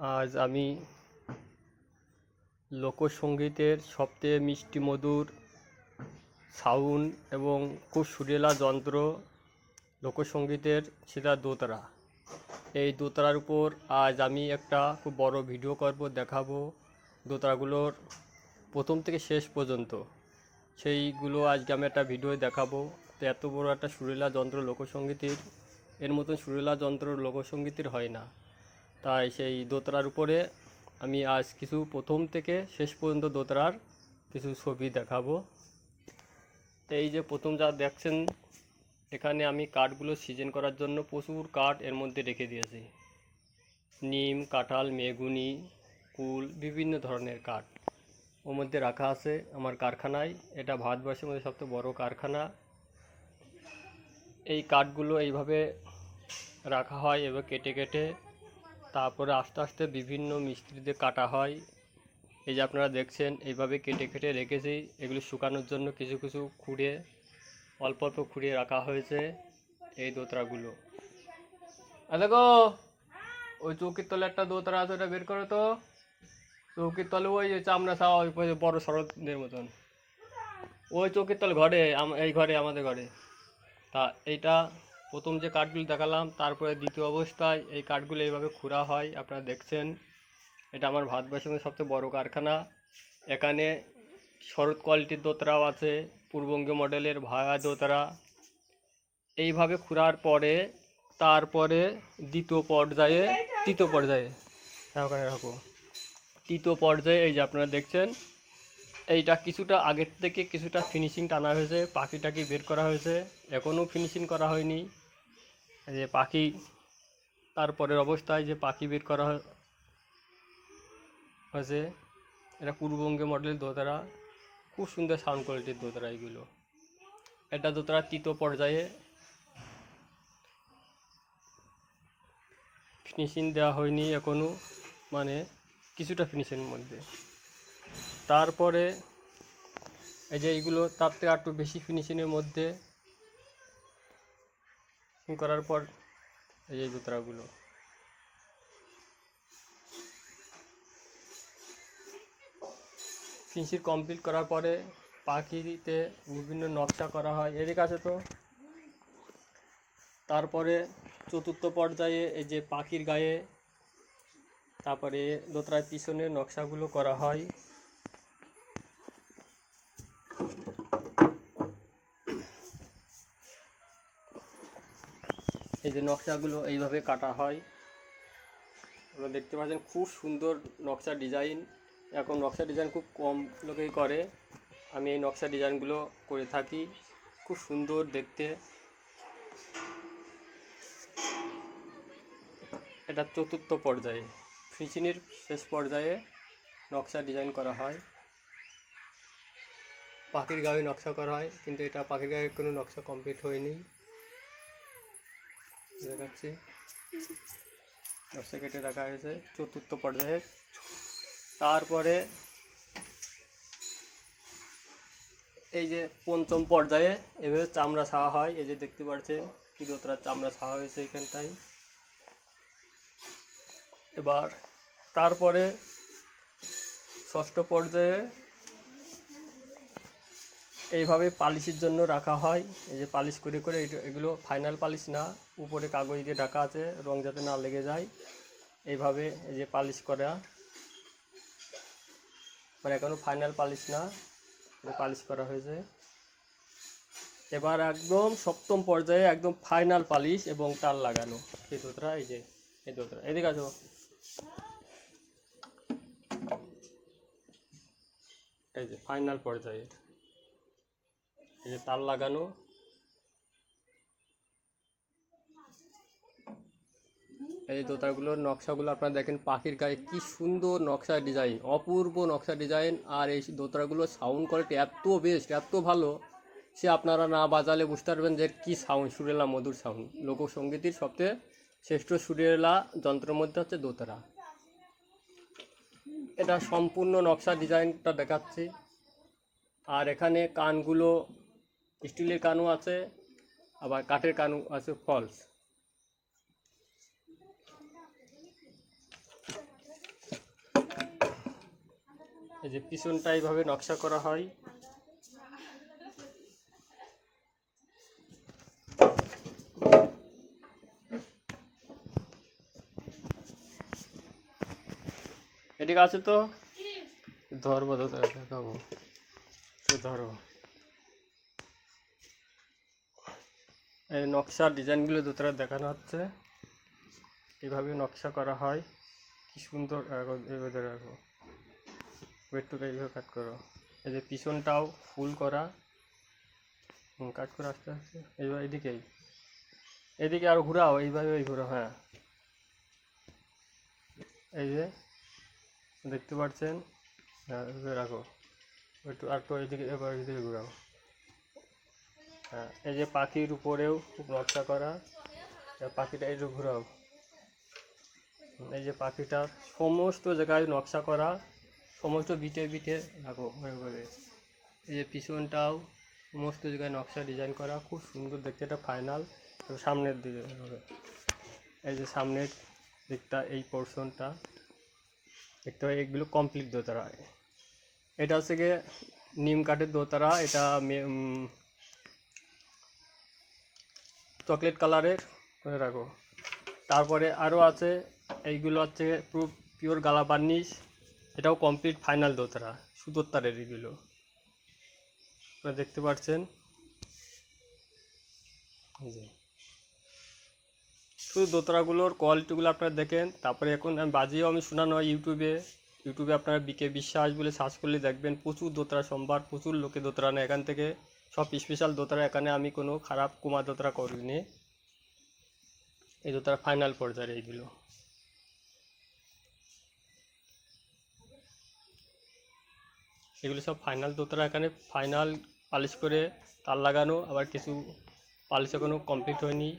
আজ আমি লোকসঙ্গীতের সবচেয়ে মিষ্টি মধুর সাউন্ড এবং খুব সুরেলা যন্ত্র লোকসঙ্গীতের সেটা দোতারা। এই দোতারার উপর আজ আমি একটা খুব বড় ভিডিও করব, দেখাবো দোতারাগুলোর প্রথম থেকে শেষ পর্যন্ত। সেইগুলো আজকে আমি একটা ভিডিও দেখাবো। তো এত বড় একটা সুরেলা যন্ত্র লোকসঙ্গীতের, এর মতন সুরেলা যন্ত্র লোকসঙ্গীতের হয় না। তাই সেই দোতারার উপরে আমি আজ কিছু প্রথম থেকে শেষ পর্যন্ত দোতারার কিছু ছবি দেখাবো। এই যে প্রথম যা দেখছেন, এখানে আমি কাঠগুলো সিজন করার জন্য প্রচুর কাঠ এর মধ্যে রেখে দিয়েছি। নিম, কাঁঠাল, মেহগুনি, কুল, বিভিন্ন ধরনের কাঠ ওর মধ্যে রাখা আছে আমার কারখানায়। এটা ভারতবর্ষের মধ্যে সবচেয়ে বড় কারখানা। এই কাঠগুলো এইভাবে রাখা হয় এবার কেটে কেটে, তারপরে আস্তে আস্তে বিভিন্ন মিস্ত্রিতে কাটা হয়। এই যে আপনারা দেখছেন এইভাবে কেটে কেটে রেখেছি। এগুলো শুকানোর জন্য কিছু কিছু খুঁড়ে, অল্প অল্প খুঁড়িয়ে রাখা হয়েছে এই দোতারাগুলো। দেখো ওই চৌকির তলে একটা দোতারা আছে, ওটা বের করো তো। চৌকির তলে ওই চামড়া ছাওয়া ওই বড় শরতের মতন ওই চৌকির তলে ঘরে, এই ঘরে, আমাদের ঘরে। তা এইটা প্রথম যে কাঠগুলো দেখালাম, তারপরে দ্বিতীয় অবস্থায় এই কাঠগুলো এইভাবে খুঁড়া হয়, আপনারা দেখছেন। এটা আমার ভারতবর্ষের সবচেয়ে বড় কারখানা। এখানে শরৎ কোয়ালিটির দোতারাও আছে, পূর্ববঙ্গীয় মডেলের ভায়া দোতারা। এইভাবে খুঁড়ার পরে তারপরে তৃতীয় পর্যায়ে রাখো। তৃতীয় পর্যায়ে এই যে আপনারা দেখছেন, এইটা কিছুটা আগের থেকে কিছুটা ফিনিশিং টানা হয়েছে, পাখি টাকি বের করা হয়েছে, এখনও ফিনিশিং করা হয়নি। এই যে পাখি, তারপরের অবস্থায় যে পাখি বের করা হয়েছে। এটা পূর্ববঙ্গীয় মডেলের দোতারা, খুব সুন্দর সাউন্ড কোয়ালিটির দোতারা এগুলো। এটা দোতারা তৃতীয় পর্যায়ে, ফিনিশিং দেওয়া হয়নি এখনও, মানে কিছুটা ফিনিশিংয়ের মধ্যে। তারপরে এই যে এইগুলো তার থেকে একটু বেশি ফিনিশিংয়ের মধ্যে করার পর এই যে দোতারাগুলো। ফিনিশিং কমপ্লিট করার পরে পাখিতে বিভিন্ন নকশা করা হয়, এদিকে আছে তো। তারপরে চতুর্থ পর্যায়ে এই যে পাখির গায়ে, তারপরে দোতারার পিছনে নকশাগুলো করা হয়। এই যে নকশাগুলো এইভাবে কাটা হয়, আপনারা দেখতে পাচ্ছেন। খুব সুন্দর নকশা ডিজাইন। এখন নকশা ডিজাইন খুব কম লোকেই করে, আমি এই নকশা ডিজাইনগুলো করে থাকি, খুব সুন্দর দেখতে। এটা চতুর্থ পর্যায়ে, ফিনিশিংয়ের শেষ পর্যায়ে নকশা ডিজাইন করা হয়। পাখির গায়ে নকশা করা হয়, কিন্তু এটা পাখির গায়ে কোনো নকশা কমপ্লিট হয়নি, দেখাচ্ছি। নকশা কেটে রাখা হয়েছে চতুর্থ পর্যায়ে। তারপরে এই যে পঞ্চম পর্যায়ে এভাবে চামড়া ছাওয়া হয়। এই যে দেখতে পাচ্ছেন কি দোতারার চামড়া ছাওয়া হয়েছে এখানটায়। এবার তারপরে ষষ্ঠ পর্যায়ে এইভাবে পালিশের জন্য রাখা হয়। এই যে পালিশ করে করে, এগুলো ফাইনাল পালিশ না, উপরে কাগজ দিয়ে ঢাকা আছে রং যাতে না লেগে যায়। এইভাবে এই যে পালিশ করা, মানে এখনও ফাইনাল পালিশ না, পালিশ করা হয়েছে। এবার একদম সপ্তম পর্যায়ে একদম ফাইনাল পালিশ এবং তার লাগানো এই দোতারা। এই যে এই দোতারা, এদিকে আসো। এই যে ফাইনাল পর্যায়ে এই যে তার লাগানো। এই দোতারাগুলোর নকশাগুলো আপনারা দেখেন, পাখির গায়ে কি সুন্দর নকশা ডিজাইন, অপূর্ব নকশা ডিজাইন। আর এই দোতারাগুলোর সাউন্ড কোয়ালিটি এত বেস্ট, এত ভালো, সে আপনারা না বাজালে বুঝতে পারবেন যে কি সাউন্ড, সুরেলা মধুর সাউন্ড। লোকসঙ্গীতের সবচেয়ে শ্রেষ্ঠ সুরেলা যন্ত্রের মধ্যে হচ্ছে দোতারা। এটা সম্পূর্ণ নকশা ডিজাইনটা দেখাচ্ছি। আর এখানে কানগুলো স্টিলের কানও আছে, আবার কাঠের কানও আছে, ফলস। এই যে পিছনটা এইভাবে নকশা করা হয়। এদিকে আছে তো ধরবো, দেখাবো, ধরো। এই নকশার ডিজাইনগুলো দোতরা দেখানো হচ্ছে, এইভাবে নকশা করা হয়। কি সুন্দর, এভাবে রাখো, ওয়েটটুকু এইভাবে কাট করো। এই যে পিছনটাও ফুল করা, কাট করে আস্তে আস্তে এইভাবে এদিকেই, এদিকে আরো ঘুরাও, এইভাবে ঘুরাও। হ্যাঁ, এই যে দেখতে পাচ্ছেন, হ্যাঁ এইভাবে রাখো, একটু আর তো এইদিকে, এবার এইদিকে ঘুরাও। হ্যাঁ, এই যে পাখির উপরেও খুব নকশা করা, পাখিটা একটু ঘুরাও। এই যে পাখিটার সমস্ত জায়গায় নকশা করা, সমস্ত বিটে বিটে রাখো করে। এই যে পিছনটাও সমস্ত জায়গায় নকশা ডিজাইন করা, খুব সুন্দর দেখতে। এটা ফাইনাল। সামনের দিকে হবে, এই যে সামনের দিকটা, এই পোর্শনটা দেখতে হয়। এগুলো কমপ্লিট দোতারা। এটা হচ্ছে গিয়ে নিম কাঠের দোতারা, এটা চকলেট কালারের করে রাখো। তারপরে আরও আছে, এইগুলো হচ্ছে পুরো পিওর গালা বার্নিশ, এটাও কমপ্লিট ফাইনাল দোতারা, সুতোর তারের। এগুলো আপনারা দেখতে পাচ্ছেন, এই যে শুধু দোতারাগুলোর কোয়ালিটিগুলো আপনারা দেখেন। তারপরে এখন আমি বাজিয়েও আমি শোনানো হয় ইউটিউবে আপনারা বিকে বিশ্বাস বলে সার্চ করলে দেখবেন, প্রচুর দোতারা সম্ভার, প্রচুর লোকে দোতারা নেয় এখান থেকে। সব স্পেশাল দোতারা, এখানে আমি কোনো খারাপ কুমার দোতারা করিনি। এই দোতারা ফাইনাল পর্যায়ে এইগুলো। এগুলো সব ফাইনাল দোতারা, এখানে ফাইনাল পালিশ করে তার লাগানো, আবার কিছু পালিশ এখনো কমপ্লিট হয়নি।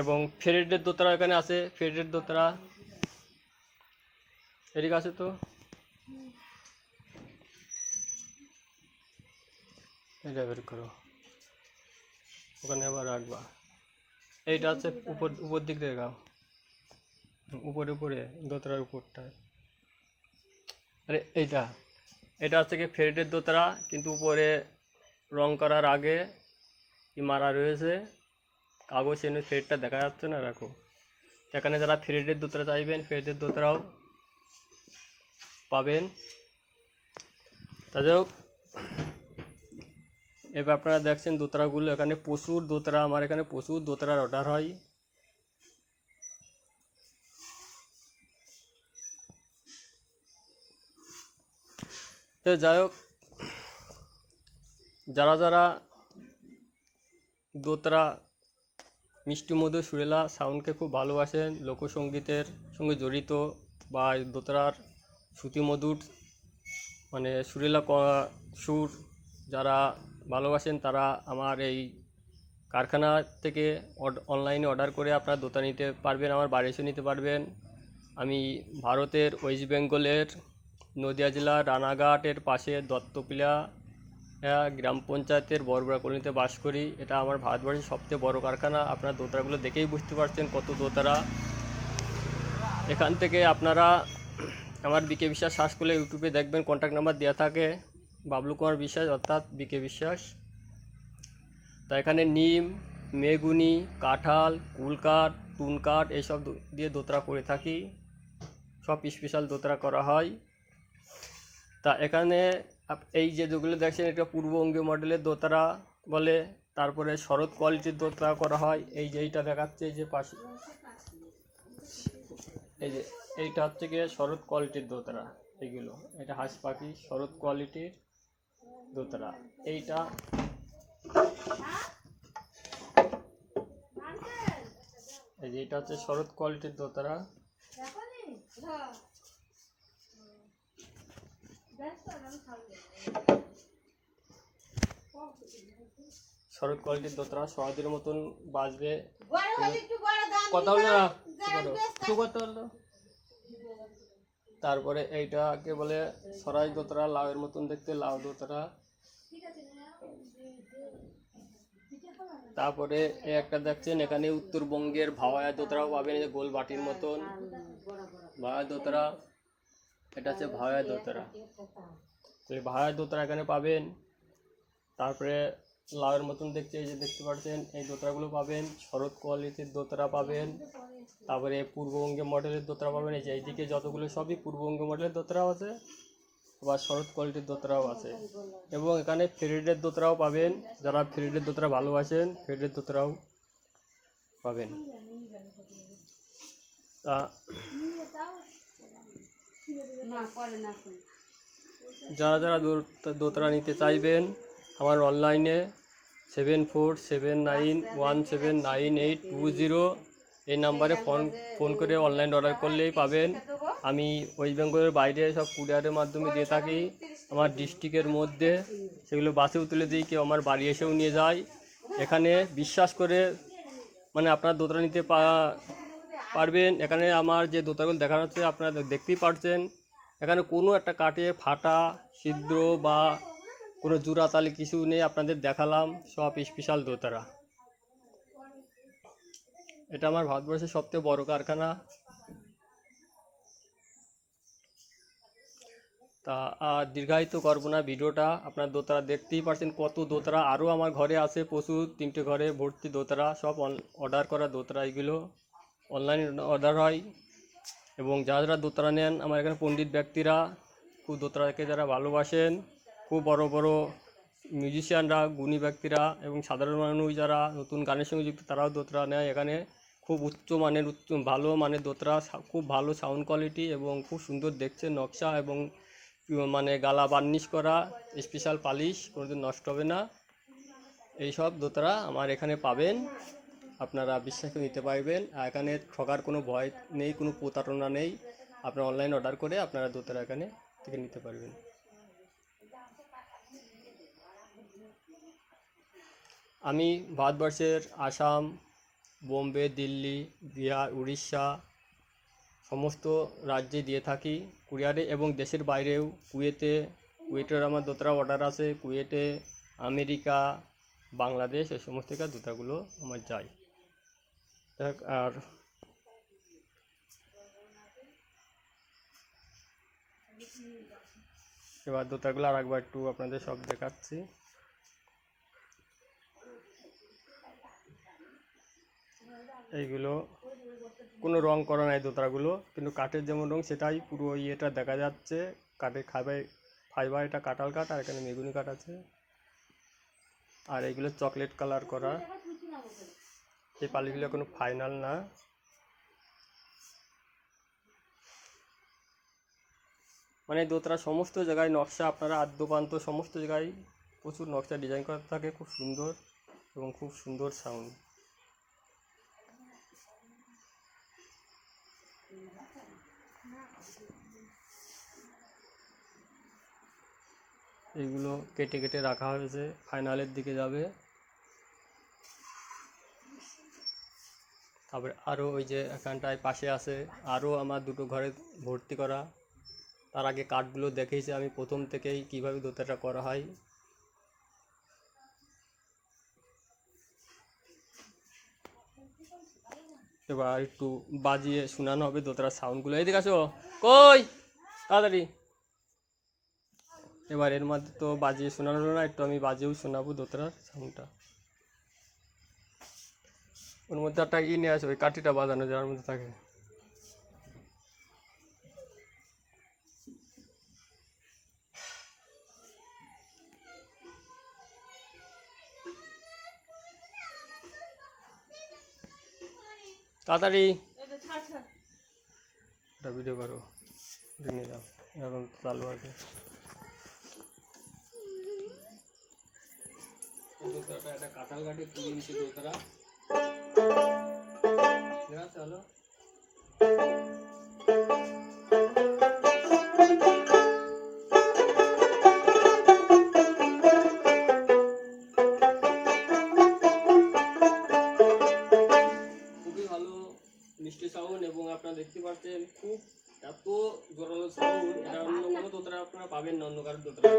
এবং ফেরেডের দোতারা এখানে আছে, ফেরেডের দোতারা এদিকে আছে তো, এটা বের করো, ওখানে আবার রাখবা। এইটা আছে উপর দিক দিয়ে গাও, উপরে দোতারার উপরটায়। আরে এটা হচ্ছে কি ফেরেডের দোতারা, কিন্তু উপরে রং করার আগে কি মারা রয়েছে কাগজ, এনে ফেরেডটা দেখা যাচ্ছে না, রাখো। এখানে যারা ফেরেডের দোতারা চাইবেন, ফেরেডের দোতারাও পাবেন। তা যাই হোক, এবার আপনারা দেখছেন দোতারাগুলো, এখানে প্রচুর দোতারা, আমার এখানে প্রচুর দোতারার অর্ডার হয়। তো যাই হোক, যারা দোতারা, মিষ্টি মধু, সুরেলা সাউন্ডকে খুব ভালোবাসেন, লোকসঙ্গীতের সঙ্গে জড়িত, বা দোতারার শ্রুতিমধুর মানে সুরেলা সুর যারা ভালোবাসেন, তারা আমার এই কারখানা থেকে অনলাইনে অর্ডার করে আপনারা দোতা নিতে পারবেন, আমার বাড়ি এসে নিতে পারবেন। আমি ভারতের ওয়েস্ট বেঙ্গলের নদিয়া জেলার রানাঘাটের পাশে দত্তপিলা গ্রাম পঞ্চায়েতের বড়বড়া কলোনিতে বাস করি। এটা আমার ভারতবর্ষের সবচেয়ে বড় কারখানা। আপনারা দোতারাগুলো দেখেই বুঝতে পারছেন কত দোতারা। এখান থেকে আপনারা আমার বিকে বিশ্বাস সার্চ করলে ইউটিউবে দেখবেন, কন্ট্যাক্ট নাম্বার দেওয়া থাকে, বাবলু কুমার বিশ্বাস অর্থাৎ বিকে বিশ্বাস। তা এখানে নিম, মেগুনি, কাঁঠাল, কুলকাঠ, টুনকাঠ এইসব দিয়ে দোতারা করে থাকি, সব স্পেশাল দোতারা করা হয়। তা এখানে এই যেগুলো দেখছেন, এটা পূর্ববঙ্গীয় মডেলের দোতারা বলে। তারপরে শরৎ কোয়ালিটির দোতারা করা হয়। এই যে এইটা দেখাচ্ছে, এই যে পাশে, এই যে এইটা হচ্ছে গিয়ে শরৎ কোয়ালিটির দোতারা। এইগুলো, এটা হাঁস পাখি শরৎ কোয়ালিটির দোতারা। এইটা এই যে এটা হচ্ছে শরৎ কোয়ালিটির দোতারা। শরৎ কোয়ালিটির দোতারা সহজের মতন বাজবে। কথা হলো না, কথা হলো। তারপরে এইটাকে বলে সরাই দোতারা, লাউয়ের মতন দেখতে, লাউ দোতারা। তারপরে একটা দেখছেন, এখানে উত্তরবঙ্গের ভাওয়ায়া দোতারাও পাবেন, গোল বাটির মতন ভাওয়ায়া দোতারা। এটা হচ্ছে ভায়া দোতারা। তো এই ভায়া দোতারা এখানে পাবেন। তারপরে লাউয়ের মতন দেখতে, এই যে দেখতে পাচ্ছেন এই দোতারাগুলো পাবেন। শরৎ কোয়ালিটির দোতারা পাবেন। তারপরে পূর্ববঙ্গে মডেলের দোতারা পাবেন। এই যে এইদিকে যতগুলো সবই পূর্ববঙ্গে মডেলের দোতারাও আছে, আবার শরৎ কোয়ালিটির দোতারাও আছে। এবং এখানে ফেরিডের দোতারাও পাবেন। যারা ফেরিডের দোতারা ভালোবাসেন ফেরিডের দোতারাও পাবেন। তা যারা যারা দোতারা নিতে চাইবেন আমার অনলাইনে 7479179820 এই নাম্বারে ফোন করে অনলাইন অর্ডার করলেই পাবেন। আমি ওয়েস্ট বেঙ্গলের বাইরে সব কুরিয়ারের মাধ্যমে দিয়ে থাকি। আমার ডিস্ট্রিক্টের মধ্যে সেগুলো বাসেও তুলে দিই, কেউ আমার বাড়ি এসেও নিয়ে যায়। এখানে বিশ্বাস করে মানে আপনারা দোতারা নিতে পারবেন। এখানে আমার যে দোতারাগুলো দেখানো হচ্ছে আপনারা দেখতেই পাচ্ছেন, এখানে কোনো একটা কাঠে ফাটা ছিদ্র বা কোনো জোড়াতালি কিছু নেই। আপনাদের দেখালাম সব স্পেশাল দোতারা। এটা আমার ভারতবর্ষের সবথেকে বড় কারখানা। তা আর দীর্ঘায়িত করবো না ভিডিওটা। আপনার দোতারা দেখতেই পাচ্ছেন কত দোতারা আরও আমার ঘরে আছে প্রচুর, 3টে ঘরে ভর্তি দোতারা, সব অর্ডার করা দোতারা। এগুলো অনলাইন অর্ডার হয়। এবং যারা যারা দোতারা নেন আমার এখানে পণ্ডিত ব্যক্তিরা খুব দোতারাকে যারা ভালোবাসেন, খুব বড় বড় মিউজিশিয়ানরা, গুণী ব্যক্তিরা এবং সাধারণ মানুষ যারা নতুন গানের সঙ্গে যুক্ত তারাও দোতারা নেয়। এখানে খুব ভালো মানের দোতারা, খুব ভালো সাউন্ড কোয়ালিটি এবং খুব সুন্দর দেখছে নকশা এবং মানে গালা বার্নিশ করা, স্পেশাল পালিশ, কোনোদিন নষ্ট হবে না। এইসব দোতারা আমার এখানে পাবেন, আপনারা বিশ্বাস করে নিতে পারবেন। আর এখানে ঠকার কোনো ভয় নেই, কোনো প্রতারণা নেই। আপনারা অনলাইন অর্ডার করে আপনারা দোতারা এখানে থেকে নিতে পারবেন। আমি ভারতবর্ষের আসাম, বোম্বে, দিল্লি, বিহার, উড়িষ্যা সমস্ত রাজ্যে দিয়ে থাকি কুরিয়ারে, এবং দেশের বাইরেও কুয়েটের আমার দোতারা অর্ডার আছে। কুয়েটে, আমেরিকা, বাংলাদেশ এই সমস্ত দোতারাগুলো আমার যায়। আর এবার দোতারাগুলো আর একবার একটু আপনাদের সব দেখাচ্ছি। এইগুলো কোনো রং করা নাই দোতারাগুলো, কিন্তু কাঠের যেমন রং সেটাই পুরো ইয়েটা দেখা যাচ্ছে। কাঠের ফাইবার, এটা কাঁঠাল কাঠ, আর এখানে মেগুনি কাঠ আছে। আর এইগুলো চকলেট কালার করা। এই পালিগুলো কোনো ফাইনাল না। মানে দোতারা সমস্ত জায়গায় নকশা, আপনারা আদ্যপান্ত সমস্ত জায়গায় প্রচুর নকশা ডিজাইন করা থাকে, খুব সুন্দর এবং খুব সুন্দর সাউন্ড। এইগুলো কেটে কেটে রাখা হয়েছে, ফাইনালের দিকে যাবে। তারপরে আরও ওই যে এখানটায় পাশে আছে আরও আমার 2টো ঘরে ভর্তি করা। তার আগে কাঠগুলো দেখেছি আমি প্রথম থেকেই কীভাবে দোতারাটা করা হয়। এবার একটু বাজিয়ে শোনানো হবে দোতারার সাউন্ডগুলো। এদিকে আসো, কই তাড়াতাড়ি। এবার এর মধ্যে তো বাজিয়ে শোনানো হলো না, একটু আমি বাজিয়েও শোনাবো দোতারার সাউন্ডটা। ওর মধ্যে একটা নিয়ে আসো, ওই কাঠিটা বাজানো যার মধ্যে থাকে। তাড়াতাড়ি এটা ভিডিও করো, নিয়ে যাও, এখন চালু আছে। একটা কাঁঠাল কাঠে 3 ইঞ্চি দোতারা, চলো। খুবই ভালো মিষ্টি সাউন্ড, এবং আপনারা দেখতে পাচ্ছেন খুব এত জোরালো সাউন্ড, এটা অন্য কোনো দোতারা আপনারা পাবেন না, অন্য কারোর দোতারা।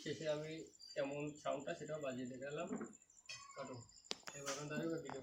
শেষে আমি কেমন সাউন্ডটা সেটাও বাজিয়ে দেখালাম। কাটো এবার ভিডিও